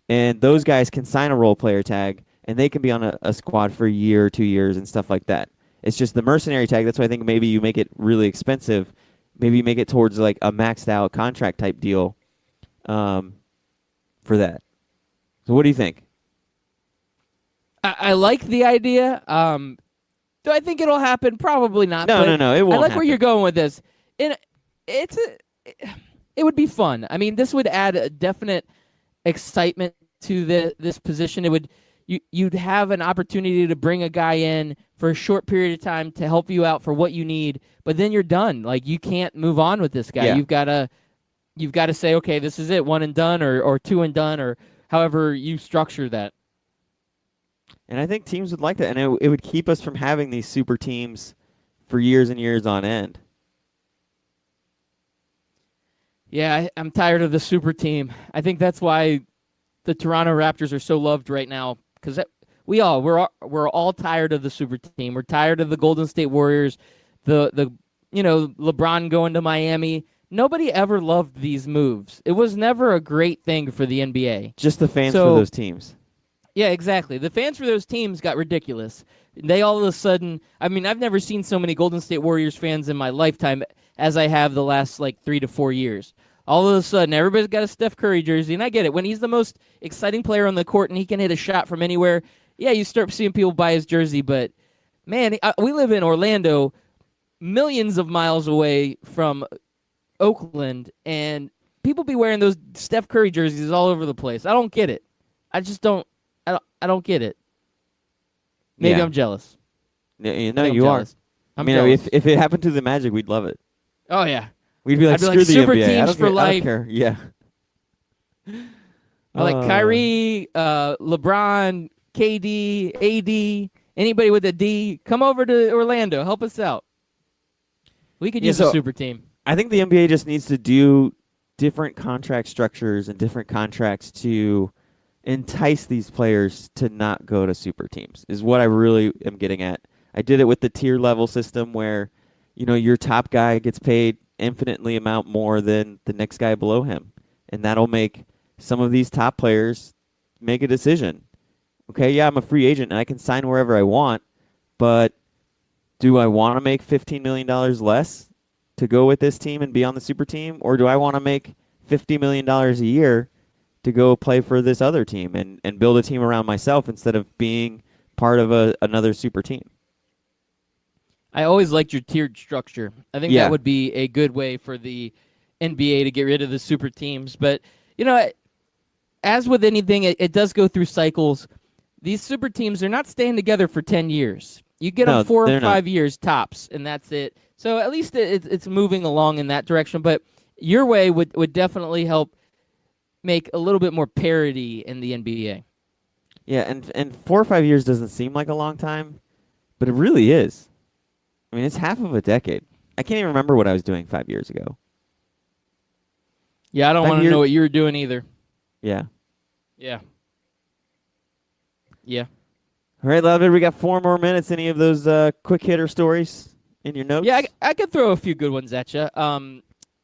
And those guys can sign a role player tag, and they can be on a squad for a year or 2 years and stuff like that. It's just the mercenary tag. That's why I think maybe you make it really expensive. Maybe you make it towards like a maxed out contract type deal for that. So what do you think? I like the idea. Do I think it'll happen? Probably not. No, but no, it won't I like where happen. you're going with this. And it would be fun. I mean, this would add a definite excitement to this position. You'd have an opportunity to bring a guy in for a short period of time to help you out for what you need, but then you're done. Like, you can't move on with this guy. Yeah. You've got to say, okay, this is it, 1 and done, or 2 and done, or however you structure that. And I think teams would like that, and it would keep us from having these super teams for years and years on end. Yeah, I'm tired of the super team. I think that's why the Toronto Raptors are so loved right now, because we're all tired of the super team. We're tired of the Golden State Warriors, the LeBron going to Miami. Nobody ever loved these moves. It was never a great thing for the NBA. Just the fans So- for those teams. Yeah, exactly. The fans for those teams got ridiculous. They all of a sudden, I mean, I've never seen so many Golden State Warriors fans in my lifetime as I have the last 3 to 4 years. All of a sudden, everybody's got a Steph Curry jersey, and I get it. When he's the most exciting player on the court and he can hit a shot from anywhere, yeah, you start seeing people buy his jersey. But, man, we live in Orlando. millions of miles away from Oakland, and people be wearing those Steph Curry jerseys all over the place. I don't get it. I just don't. I don't get it. Maybe Yeah. I'm jealous. No, Maybe I'm you are. jealous. I I'm mean, jealous. if it happened to the Magic, we'd love it. Oh yeah. We'd be like, I'd be screw like, the super NBA. I teams don't for care. I life. don't care. Yeah. I like Kyrie, LeBron, KD, AD, anybody with a D, come over to Orlando. Help us out. We could Yeah, use so- a super team. I think the NBA just needs to do different contract structures and different contracts to entice these players to not go to super teams, is what I really am getting at. I did it with the tier level system where, your top guy gets paid infinitely amount more than the next guy below him. And that'll make some of these top players make a decision. Okay, yeah, I'm a free agent and I can sign wherever I want, but do I want to make $15 million less to go with this team and be on the super team? Or do I want to make $50 million a year to go play for this other team and build a team around myself instead of being part of another super team? I always liked your tiered structure. I think Yeah. that would be a good way for the NBA to get rid of the super teams. But, as with anything, it does go through cycles. These super teams, they're not staying together for 10 years. You get No, them 4 they're or not. 5 years tops, and that's it. So at least it's moving along in that direction. But your way would definitely help make a little bit more parity in the NBA. Yeah, and 4 or 5 years doesn't seem like a long time, but it really is. I mean, it's half of a decade. I can't even remember what I was doing 5 years ago. Yeah, I don't 5 want to years- know what you were doing either. Yeah. Yeah. Yeah. All right, Loudbit, we got 4 more minutes. Any of those quick hitter stories in your notes? Yeah, I could throw a few good ones at you.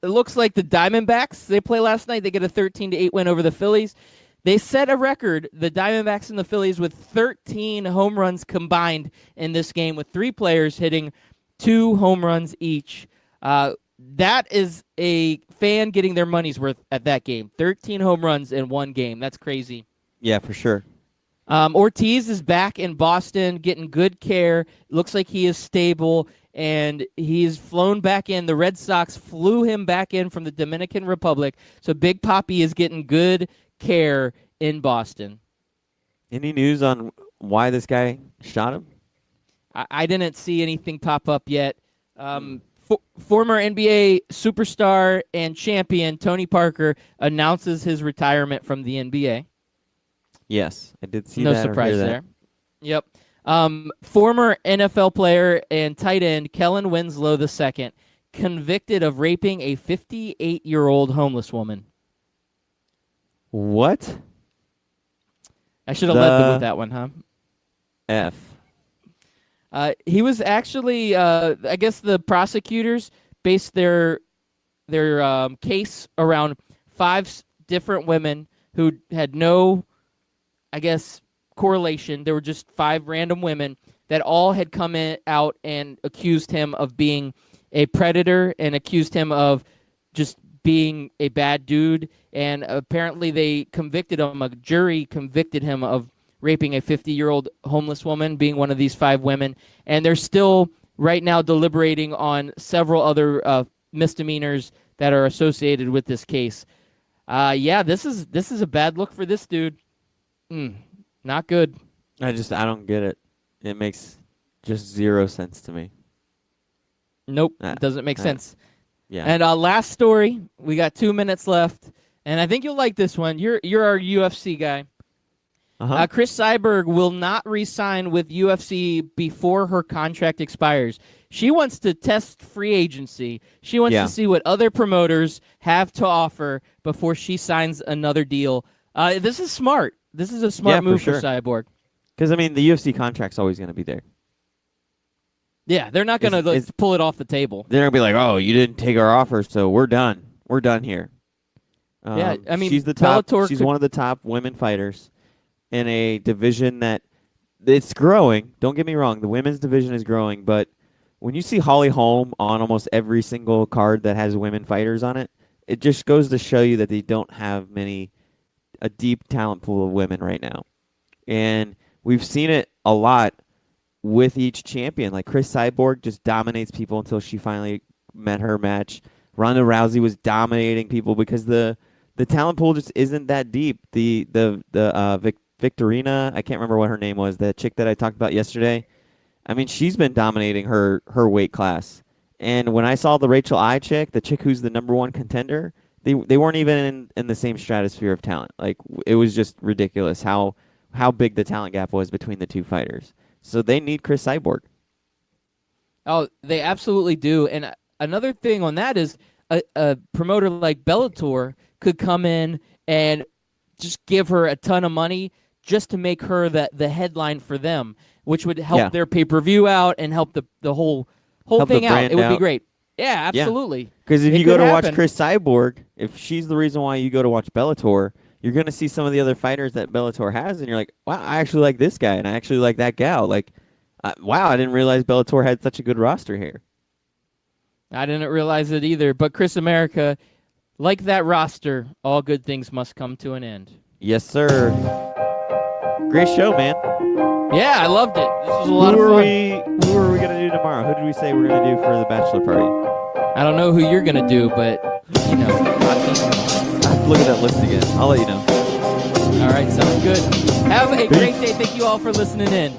It looks like the Diamondbacks, they play last night. They get a 13-8 win over the Phillies. They set a record, the Diamondbacks and the Phillies, with 13 home runs combined in this game, with 3 players hitting 2 home runs each. That is a fan getting their money's worth at that game. 13 home runs in one game. That's crazy. Yeah, for sure. Ortiz is back in Boston, getting good care. Looks like he is stable, and he's flown back in. The Red Sox flew him back in from the Dominican Republic, so Big Papi is getting good care in Boston. Any news on why this guy shot him? I didn't see anything pop up yet. Former NBA superstar and champion Tony Parker announces his retirement from the NBA. Yes, I did see No that. or surprise hear that. there. Yep. Former NFL player and tight end Kellen Winslow II convicted of raping a 58-year-old homeless woman. What? I should have led them The with that one, huh? F. He was actually, I guess the prosecutors based their case around 5 different women who had no, I guess, correlation. There were just 5 random women that all had come out and accused him of being a predator and accused him of just being a bad dude. And apparently they convicted him, a jury convicted him of raping a 50-year-old homeless woman, being one of these 5 women. And they're still right now deliberating on several other misdemeanors that are associated with this case. Yeah, this is a bad look for this dude. Not good. I don't get it. It makes just 0 sense to me. Nope, it doesn't make sense. Yeah. And last story, we got 2 minutes left, and I think you'll like this one. You're our UFC guy. Uh-huh. Chris Cyborg will not re-sign with UFC before her contract expires. She wants to test free agency. She wants Yeah. to see what other promoters have to offer before she signs another deal. This is smart. This is a smart Yeah, for move sure. for Cyborg. Because, I mean, the UFC contract's always going to be there. Yeah, they're not going to pull it off the table. They're going to be like, oh, you didn't take our offer, so we're done. We're done here. Yeah, I mean, she's the top. Bellator She's could- one of the top women fighters in a division that it's growing. Don't get me wrong, the women's division is growing, but when you see Holly Holm on almost every single card that has women fighters on it, it just goes to show you that they don't have a deep talent pool of women right now. And we've seen it a lot with each champion. Like Chris Cyborg just dominates people until she finally met her match. Ronda Rousey was dominating people because the talent pool just isn't that deep. Victorina, I can't remember what her name was, the chick that I talked about yesterday. I mean, she's been dominating her weight class. And when I saw the Rachel I chick, the chick who's the number one contender, they weren't even in the same stratosphere of talent. Like, it was just ridiculous how big the talent gap was between the two fighters. So they need Chris Cyborg. Oh, they absolutely do. And another thing on that is a promoter like Bellator could come in and just give her a ton of money just to make her the headline for them, which would help their pay-per-view out and help the whole thing out. It would be great. Yeah, absolutely. Because if It you go could to happen. watch Chris Cyborg, if she's the reason why you go to watch Bellator, you're going to see some of the other fighters that Bellator has, and you're like, wow, I actually like this guy, and I actually like that gal. Like, wow, I didn't realize Bellator had such a good roster here. I didn't realize it either. But Chris America, like that roster, all good things must come to an end. Yes, sir. Great show, man. Yeah, I loved it. This was a lot of fun. Who are we going to do tomorrow? Who did we say we're going to do for the bachelor party? I don't know who you're going to do, but, you know. I have to look at that list again. I'll let you know. All right, sounds good. Have a great day. Thank you all for listening in.